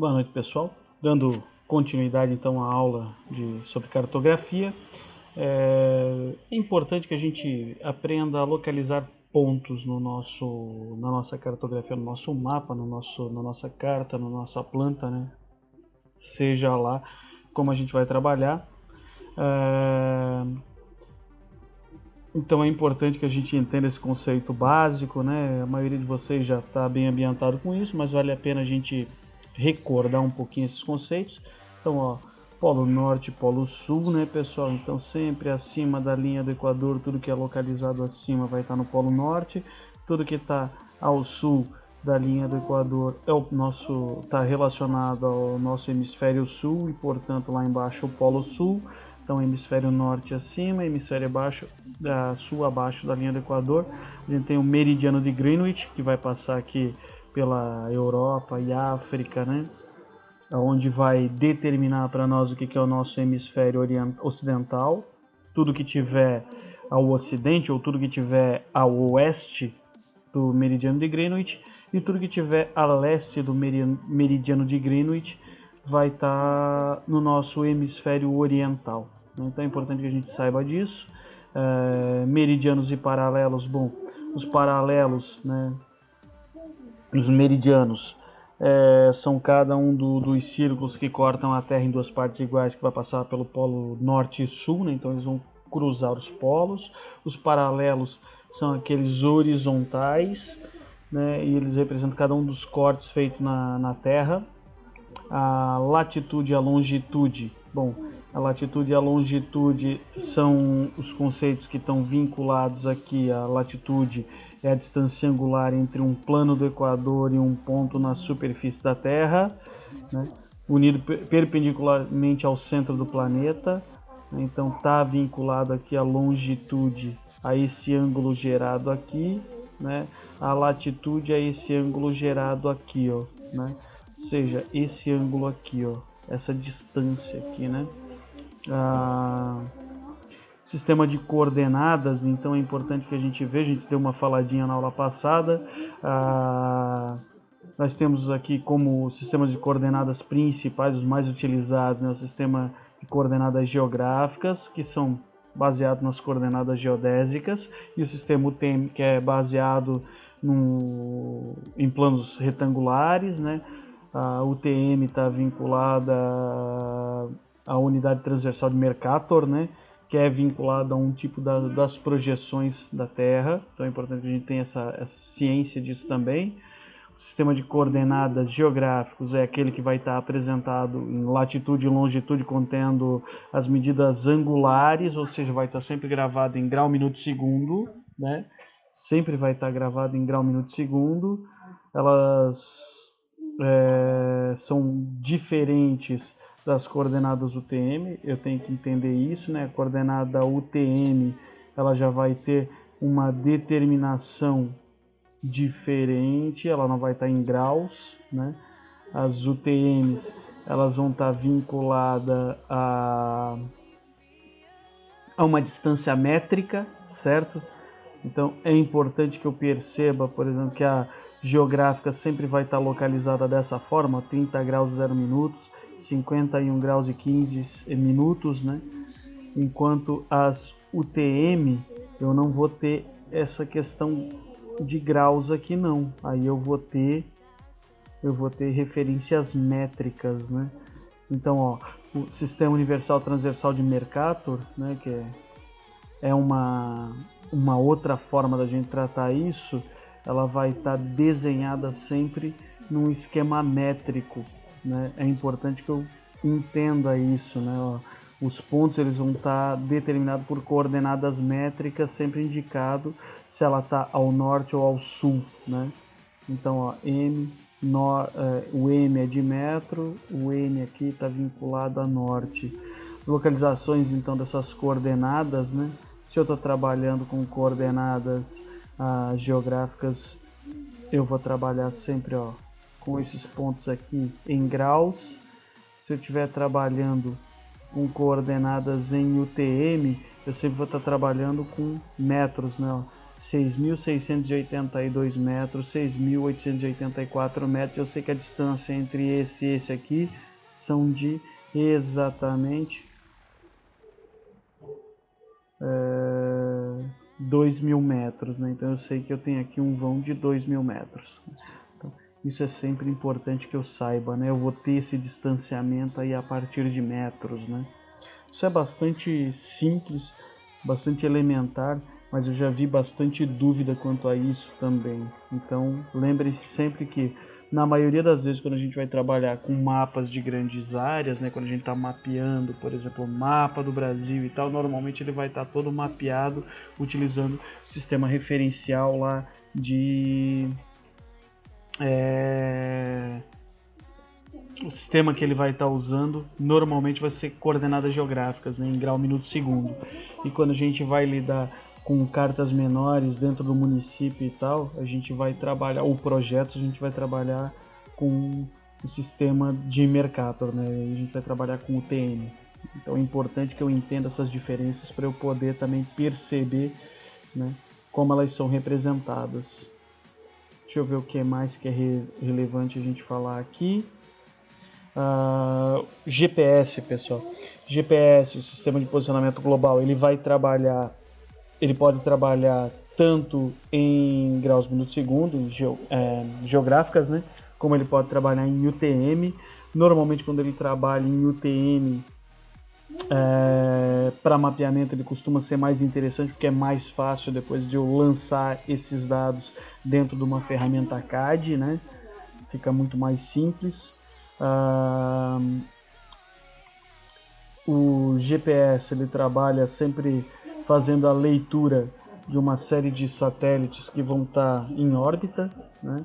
Boa noite, pessoal. Dando continuidade então à aula sobre cartografia, é importante que a gente aprenda a localizar pontos na nossa cartografia, no nosso mapa, na nossa carta, na nossa planta, né? Seja lá como a gente vai trabalhar. Então é importante que a gente entenda esse conceito básico, né? A maioria de vocês já está bem ambientado com isso, mas vale a pena a gente recordar um pouquinho esses conceitos. Então, ó, Polo Norte e Polo Sul, né, pessoal? Então, sempre acima da linha do Equador, tudo que é localizado acima vai estar no Polo Norte, tudo que está ao sul da linha do Equador está relacionado ao nosso hemisfério sul e, portanto, lá embaixo o Polo Sul. Então, hemisfério norte acima, hemisfério sul abaixo da linha do Equador. A gente tem o meridiano de Greenwich, que vai passar aqui pela Europa e África, né? Onde vai determinar para nós o que é o nosso hemisfério ocidental. Tudo que tiver ao ocidente ou tudo que tiver ao oeste do meridiano de Greenwich e tudo que tiver a leste do meridiano de Greenwich vai estar no nosso hemisfério oriental. Então é importante que a gente saiba disso. Meridianos e paralelos, bom, os paralelos, né, os meridianos são cada um dos círculos que cortam a Terra em duas partes iguais, que vai passar pelo polo norte e sul, né? Então eles vão cruzar os polos. Os paralelos são aqueles horizontais, né? E eles representam cada um dos cortes feitos na Terra. A latitude e a longitude, bom, a latitude e a longitude são os conceitos que estão vinculados aqui. A latitude é a distância angular entre um plano do Equador e um ponto na superfície da Terra, né, unido perpendicularmente ao centro do planeta. Então está vinculado aqui a longitude a esse ângulo gerado aqui, né, a latitude a esse ângulo gerado aqui, ó, né, ou seja, esse ângulo aqui, ó, essa distância aqui, né. Sistema de coordenadas, então é importante que a gente veja, a gente deu uma faladinha na aula passada. Nós temos aqui como sistemas de coordenadas principais, os mais utilizados, né, o sistema de coordenadas geográficas, que são baseados nas coordenadas geodésicas, e o sistema UTM, que é baseado em planos retangulares, né. A UTM está vinculada à unidade transversal de Mercator, né, que é vinculada a um tipo das projeções da Terra. Então é importante que a gente tenha essa ciência disso também. O sistema de coordenadas geográficos é aquele que vai estar apresentado em latitude e longitude, contendo as medidas angulares, ou seja, vai estar sempre gravado em grau, minuto, segundo, né? Sempre vai estar gravado em grau, minuto, segundo. Elas são diferentes das coordenadas UTM, eu tenho que entender isso, né? A coordenada UTM, ela já vai ter uma determinação diferente, ela não vai estar em graus, né? As UTMs, elas vão estar vinculadas a uma distância métrica, certo? Então é importante que eu perceba, por exemplo, que a geográfica sempre vai estar localizada dessa forma, 30 graus 0 minutos, 51 graus e 15 minutos, né? Enquanto as UTM, eu não vou ter essa questão de graus aqui não. Aí eu vou ter referências métricas, né? Então, ó, o Sistema Universal Transversal de Mercator, né, que é uma outra forma da gente tratar isso, ela vai estar desenhada sempre num esquema métrico, né? É importante que eu entenda isso, né? Ó, os pontos eles vão estar determinados por coordenadas métricas, sempre indicado se ela está ao norte ou ao sul, né? Então, ó, o M é de metro, o N aqui está vinculado a norte. Localizações então dessas coordenadas, né? Se eu estou trabalhando com coordenadas geográficas, eu vou trabalhar sempre, ó, com esses pontos aqui em graus. Se eu estiver trabalhando com coordenadas em UTM, eu sempre vou estar trabalhando com metros, né? Ó. 6.682 metros, 6.884 metros. Eu sei que a distância entre esse e esse aqui são de exatamente 2.000 metros, né? Então eu sei que eu tenho aqui um vão de 2.000 metros. Então, isso é sempre importante que eu saiba, né? Eu vou ter esse distanciamento aí a partir de metros, né? Isso é bastante simples, bastante elementar, mas eu já vi bastante dúvida quanto a isso também. Então, lembre-se sempre que, na maioria das vezes, quando a gente vai trabalhar com mapas de grandes áreas, né, quando a gente está mapeando, por exemplo, o mapa do Brasil e tal, normalmente ele vai estar todo mapeado utilizando o sistema referencial lá de... O sistema que ele vai estar usando normalmente vai ser coordenadas geográficas, né, em grau, minuto, segundo. E quando a gente vai lidar com cartas menores dentro do município e tal, a gente vai trabalhar, ou projetos, a gente vai trabalhar com o sistema de Mercator, né? A gente vai trabalhar com o TM. Então é importante que eu entenda essas diferenças para eu poder também perceber, né, como elas são representadas. Deixa eu ver o que mais que é relevante a gente falar aqui. GPS, pessoal. GPS, o sistema de posicionamento global, ele pode trabalhar tanto em graus minuto segundo, geográficas, né? Como ele pode trabalhar em UTM. Normalmente, quando ele trabalha em UTM, para mapeamento, ele costuma ser mais interessante porque é mais fácil depois de eu lançar esses dados dentro de uma ferramenta CAD, né? Fica muito mais simples. O GPS ele trabalha sempre fazendo a leitura de uma série de satélites que vão estar em órbita, né?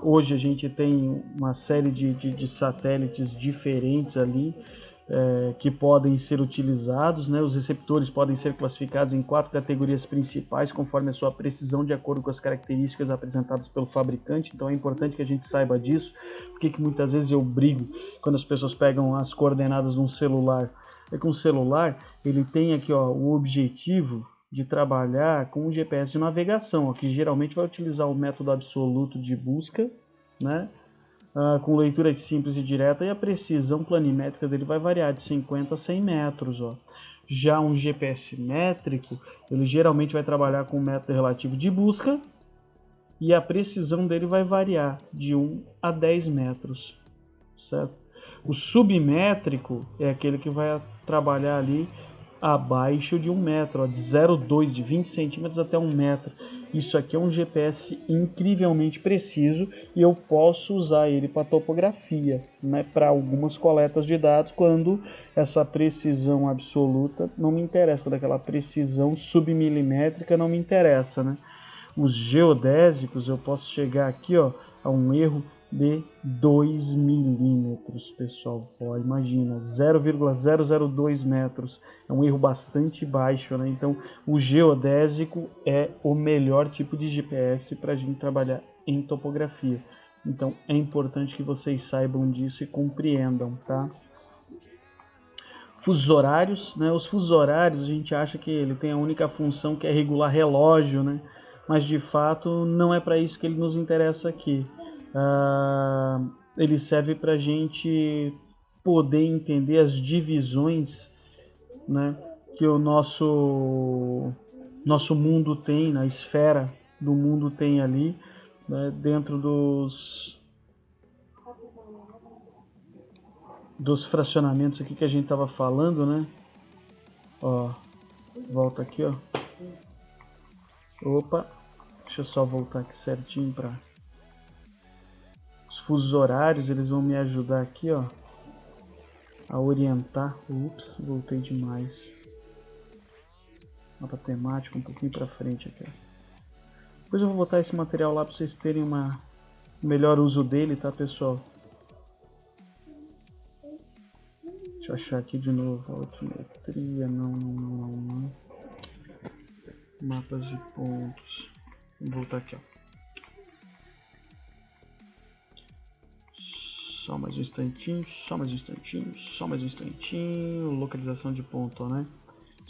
Hoje a gente tem uma série de satélites diferentes ali, que podem ser utilizados, né? Os receptores podem ser classificados em 4 categorias principais, conforme a sua precisão, de acordo com as características apresentadas pelo fabricante. Então é importante que a gente saiba disso, porque que muitas vezes eu brigo quando as pessoas pegam as coordenadas de um celular. É que um celular, ele tem aqui, ó, o objetivo de trabalhar com o GPS de navegação, ó, que geralmente vai utilizar o método absoluto de busca, né? Com leitura simples e direta, e a precisão planimétrica dele vai variar de 50 a 100 metros. Ó. Já um GPS métrico, ele geralmente vai trabalhar com o método relativo de busca, e a precisão dele vai variar de 1 a 10 metros. Certo? O submétrico é aquele que vai trabalhar ali abaixo de 1 metro, ó, de 0,2, de 20 centímetros até 1 metro. Isso aqui é um GPS incrivelmente preciso e eu posso usar ele para topografia, né, para algumas coletas de dados, quando essa precisão absoluta não me interessa, quando aquela precisão submilimétrica não me interessa, né? Os geodésicos eu posso chegar aqui, ó, a um erro de 2 milímetros, pessoal. Ó, imagina, 0,002 metros. É um erro bastante baixo, né? Então, o geodésico é o melhor tipo de GPS para a gente trabalhar em topografia. Então, é importante que vocês saibam disso e compreendam, tá? Fusos horários, né? Os fusos horários, a gente acha que ele tem a única função que é regular relógio, né? Mas, de fato, não é para isso que ele nos interessa aqui. Ele serve para a gente poder entender as divisões, né, que o nosso mundo tem, na esfera do mundo tem ali, né, dentro dos fracionamentos aqui que a gente estava falando, né? Ó, volta aqui, ó. Opa, deixa eu só voltar aqui certinho para fusos horários. Eles vão me ajudar aqui, ó, a orientar. Ups, voltei demais. Mapa temático um pouquinho para frente aqui, ó. Depois eu vou botar esse material lá para vocês terem um melhor uso dele, tá, pessoal? Deixa eu achar aqui de novo a altimetria. Não. Mapas de pontos. Vou voltar aqui, ó. Só mais um instantinho. Localização de ponto, né?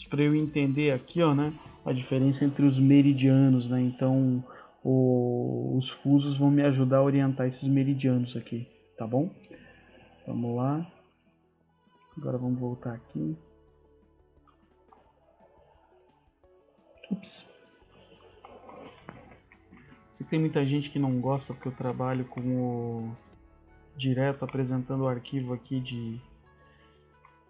Para eu entender aqui, ó, né? a diferença entre os meridianos, né? Então os fusos vão me ajudar a orientar esses meridianos aqui, tá bom? Vamos lá. Agora vamos voltar aqui. Ups. E tem muita gente que não gosta porque eu trabalho com o direto apresentando o arquivo aqui de...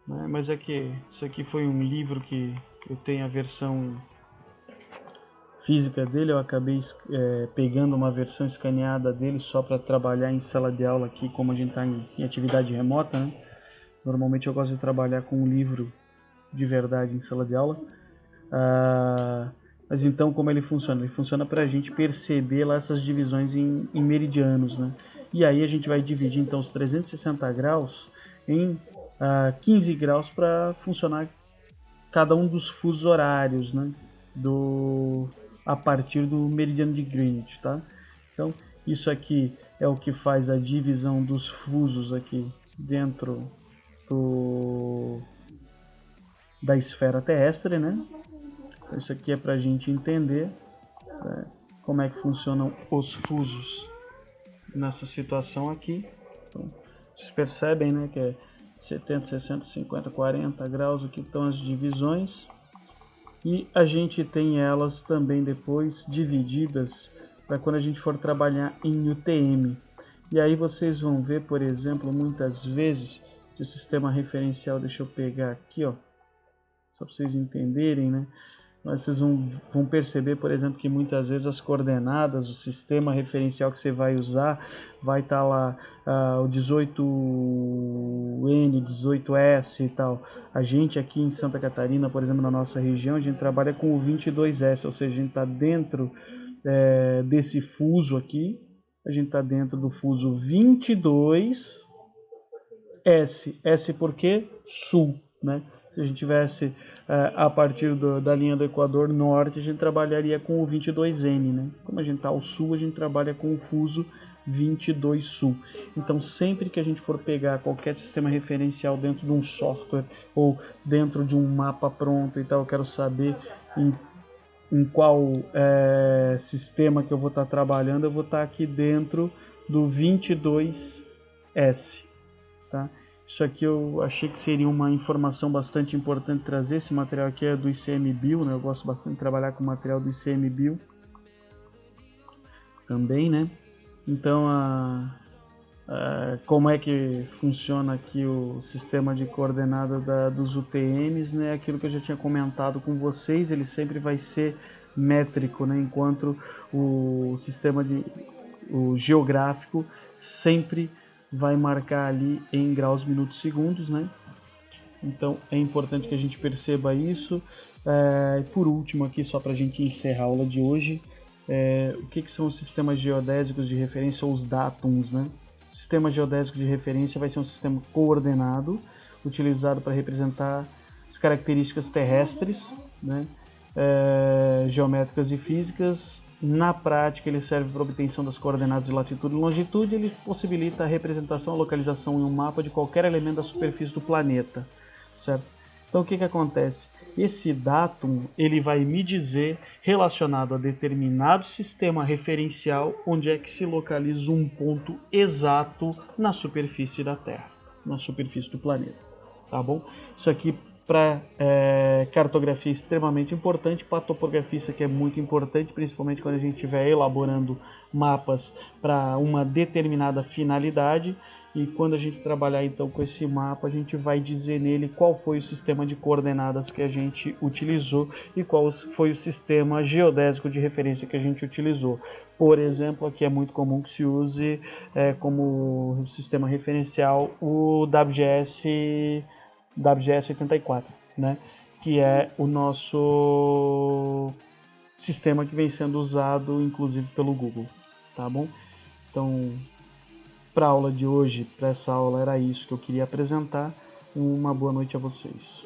Né? Mas é que isso aqui foi um livro que eu tenho a versão física dele, eu acabei pegando uma versão escaneada dele só para trabalhar em sala de aula aqui, como a gente está em atividade remota, né? Normalmente eu gosto de trabalhar com um livro de verdade em sala de aula. Mas então como ele funciona? Ele funciona para a gente perceber lá essas divisões em meridianos, né? E aí a gente vai dividir então os 360 graus em 15 graus para funcionar cada um dos fusos horários, né? A partir do meridiano de Greenwich, tá? Então isso aqui é o que faz a divisão dos fusos aqui dentro da esfera terrestre, né? Então, isso aqui é para a gente entender como é que funcionam os fusos nessa situação aqui. Então, vocês percebem, né, que é 70, 60, 50, 40 graus, aqui estão as divisões. E a gente tem elas também depois divididas para quando a gente for trabalhar em UTM. E aí vocês vão ver, por exemplo, muitas vezes, o sistema referencial, deixa eu pegar aqui, ó, só para vocês entenderem, né? Mas vocês vão perceber, por exemplo, que muitas vezes as coordenadas, o sistema referencial que você vai usar, vai estar lá o 18N, 18S e tal. A gente aqui em Santa Catarina, por exemplo, na nossa região, a gente trabalha com o 22S, ou seja, a gente está dentro desse fuso aqui, a gente está dentro do fuso 22S. S por quê? Sul, né? Se a gente tivesse a partir da linha do Equador Norte, a gente trabalharia com o 22N, né? Como a gente está ao sul, a gente trabalha com o fuso 22 Sul. Então, sempre que a gente for pegar qualquer sistema referencial dentro de um software ou dentro de um mapa pronto e tal, eu quero saber em qual sistema que eu vou estar trabalhando, eu vou estar aqui dentro do 22S, tá? Isso aqui eu achei que seria uma informação bastante importante trazer. Esse material aqui é do ICMBio, né? Eu gosto bastante de trabalhar com o material do ICMBio também, né? Então, como é que funciona aqui o sistema de coordenada dos UTMs, né? Aquilo que eu já tinha comentado com vocês, ele sempre vai ser métrico, né? Enquanto o sistema o geográfico sempre vai marcar ali em graus, minutos, segundos, né? Então é importante que a gente perceba isso. Por último aqui, só para a gente encerrar a aula de hoje, o que são os sistemas geodésicos de referência ou os datums, né? O sistema geodésico de referência vai ser um sistema coordenado, utilizado para representar as características terrestres, né? Geométricas e físicas. Na prática, ele serve para a obtenção das coordenadas de latitude e longitude. Ele possibilita a representação e localização em um mapa de qualquer elemento da superfície do planeta, certo? Então, o que acontece? Esse datum ele vai me dizer, relacionado a determinado sistema referencial, onde é que se localiza um ponto exato na superfície da Terra, na superfície do planeta, tá bom? Isso aqui para cartografia é extremamente importante, para topografia isso aqui é muito importante, principalmente quando a gente estiver elaborando mapas para uma determinada finalidade. E quando a gente trabalhar então com esse mapa, a gente vai dizer nele qual foi o sistema de coordenadas que a gente utilizou e qual foi o sistema geodésico de referência que a gente utilizou. Por exemplo, aqui é muito comum que se use como sistema referencial o WGS 84, né? Que é o nosso sistema que vem sendo usado inclusive pelo Google, tá bom? Então, para a aula de hoje, para essa aula era isso que eu queria apresentar. Uma boa noite a vocês.